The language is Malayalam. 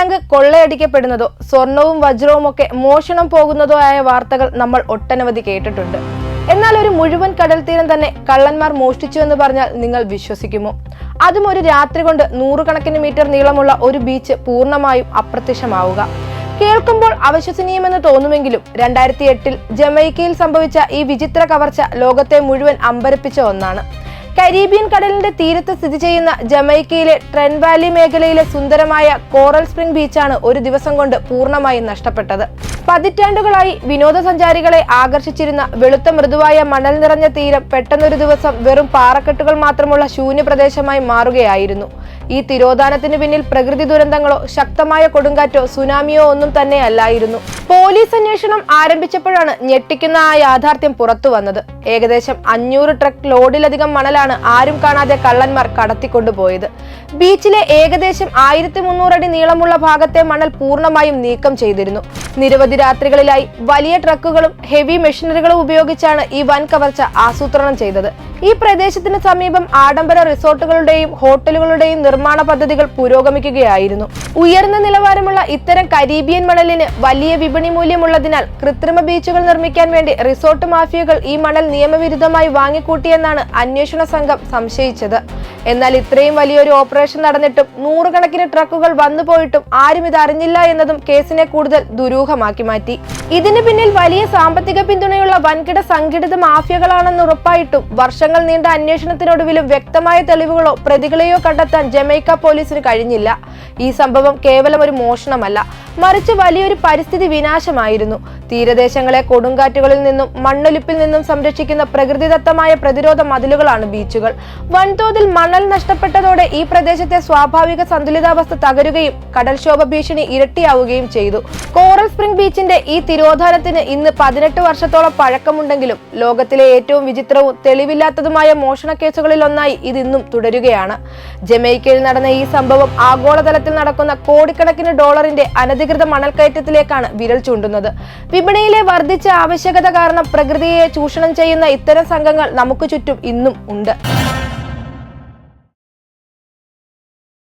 ടാങ്ക് കൊള്ളയടിക്കപ്പെടുന്നതോ സ്വർണവും വജ്രവും ഒക്കെ മോഷണം പോകുന്നതോ ആയ വാർത്തകൾ നമ്മൾ ഒട്ടനവധി കേട്ടിട്ടുണ്ട്. എന്നാൽ ഒരു മുഴുവൻ കടൽ തീരം തന്നെ കള്ളന്മാർ മോഷ്ടിച്ചു എന്ന് പറഞ്ഞാൽ നിങ്ങൾ വിശ്വസിക്കുമോ? അതും ഒരു രാത്രി കൊണ്ട് 100 കണക്കിന് മീറ്റർ നീളമുള്ള ഒരു ബീച്ച് പൂർണ്ണമായും അപ്രത്യക്ഷമാവുക. കേൾക്കുമ്പോൾ അവിശ്വസനീയമെന്ന് തോന്നുമെങ്കിലും 2008 ജമൈക്കയിൽ സംഭവിച്ച ഈ വിചിത്ര കവർച്ച ലോകത്തെ മുഴുവൻ അമ്പരപ്പിച്ച ഒന്നാണ്. കരീബിയൻ കടലിന്റെ തീരത്ത് സ്ഥിതി ചെയ്യുന്ന ജമൈക്കയിലെ ട്രെന്റ് വാലി മേഖലയിലെ സുന്ദരമായ കോറൽ സ്പ്രിംഗ് ബീച്ചാണ് ഒരു ദിവസം കൊണ്ട് പൂർണ്ണമായും നഷ്ടപ്പെട്ടത്. പതിറ്റാണ്ടുകളായി വിനോദസഞ്ചാരികളെ ആകർഷിച്ചിരുന്ന വെളുത്ത മൃദുവായ മണൽ നിറഞ്ഞ തീരം പെട്ടെന്നൊരു ദിവസം വെറും പാറക്കെട്ടുകൾ മാത്രമുള്ള ശൂന്യ പ്രദേശമായി മാറുകയായിരുന്നു. ഈ തിരോധാനത്തിന് പിന്നിൽ പ്രകൃതി ദുരന്തങ്ങളോ ശക്തമായ കൊടുങ്കാറ്റോ സുനാമിയോ ഒന്നും തന്നെ അല്ലായിരുന്നു. പോലീസ് അന്വേഷണം ആരംഭിച്ചപ്പോഴാണ് ഞെട്ടിക്കുന്ന ആ യാഥാർത്ഥ്യം പുറത്തു വന്നത്. ഏകദേശം 500 ട്രക്ക് ലോഡിലധികം മണലാണ് ആരും കാണാതെ കള്ളന്മാർ കടത്തിക്കൊണ്ടുപോയത്. ബീച്ചിലെ ഏകദേശം 1300 അടി നീളമുള്ള ഭാഗത്തെ മണൽ പൂർണ്ണമായും നീക്കം ചെയ്തിരുന്നു. നിരവധി രാത്രികളിലായി വലിയ ട്രക്കുകളും ഹെവി മെഷീനറികളും ഉപയോഗിച്ചാണ് ഈ വൻ കവർച്ച ആസൂത്രണം ചെയ്തത്. ഈ പ്രദേശത്തിന് സമീപം ആഡംബര റിസോർട്ടുകളുടെയും ഹോട്ടലുകളുടെയും നിർമ്മാണ പദ്ധതികൾ പുരോഗമിക്കുകയായിരുന്നു. ഉയർന്ന നിലവാരമുള്ള ഇത്തരം കരീബിയൻ മണലിന് വലിയ വിപണി മൂല്യമുള്ളതിനാൽ കൃത്രിമ ബീച്ചുകൾ നിർമ്മിക്കാൻ വേണ്ടി റിസോർട്ട് മാഫിയകൾ ഈ മണൽ നിയമവിരുദ്ധമായി വാങ്ങിക്കൂട്ടിയെന്നാണ് അന്വേഷണ സംഘം സംശയിച്ചത്. എന്നാൽ ഇത്രയും വലിയൊരു ഓപ്പറേഷൻ നടന്നിട്ടും 100 കണക്കിന് ട്രക്കുകൾ വന്നുപോയിട്ടും ആരും ഇത് അറിഞ്ഞില്ല എന്നതും കേസിനെ കൂടുതൽ ദുരൂഹമാക്കി മാറ്റി. ഇതിന് പിന്നിൽ വലിയ സാമ്പത്തിക പിന്തുണയുള്ള വൻകിട സംഘടിത മാഫിയകളാണെന്ന് ഉറപ്പായിട്ടും വർഷങ്ങൾ നീണ്ട അന്വേഷണത്തിനൊടുവിലും വ്യക്തമായ തെളിവുകളോ പ്രതികളെയോ കണ്ടെത്താൻ ജമൈക്ക പോലീസിന് കഴിഞ്ഞില്ല. ഈ സംഭവം കേവലം ഒരു മോഷണമല്ല, മറിച്ച് വലിയൊരു പരിസ്ഥിതി വിനാശമായിരുന്നു. തീരദേശങ്ങളെ കൊടുങ്കാറ്റുകളിൽ നിന്നും മണ്ണൊലിപ്പിൽ നിന്നും സംരക്ഷിക്കുന്ന പ്രകൃതിദത്തമായ പ്രതിരോധ മതിലുകളാണ് ബീച്ചുകൾ. വൻതോതിൽ മണൽ നഷ്ടപ്പെട്ടതോടെ ഈ പ്രദേശത്തെ സ്വാഭാവിക സന്തുലിതാവസ്ഥ തകരുകയും കടൽക്ഷോഭ ഭീഷണി ഇരട്ടിയാവുകയും ചെയ്തു. കോറൽ സ്പ്രിംഗ് ബീച്ചിന്റെ ഈ തിരോധാനത്തിന് ഇന്ന് 18 വർഷത്തോളം പഴക്കമുണ്ടെങ്കിലും ലോകത്തിലെ ഏറ്റവും വിചിത്രവും തെളിവില്ലാത്തതുമായ മോഷണ കേസുകളിൽ ഒന്നായി ഇതിന്നും തുടരുകയാണ്. ജമൈക്കയിൽ നടന്ന ഈ സംഭവം ആഗോളതലത്തിൽ നടക്കുന്ന കോടിക്കണക്കിന് ഡോളറിന്റെ അനധികൃത മണൽക്കയറ്റത്തിലേക്കാണ് വിരൽ ചൂണ്ടുന്നത്. വിപണിയിലെ വർദ്ധിച്ച ആവശ്യകത കാരണം പ്രകൃതിയെ ചൂഷണം ചെയ്യുന്ന ഇത്തരം സംഘങ്ങൾ നമുക്ക് ചുറ്റും ഇന്നും ഉണ്ട്.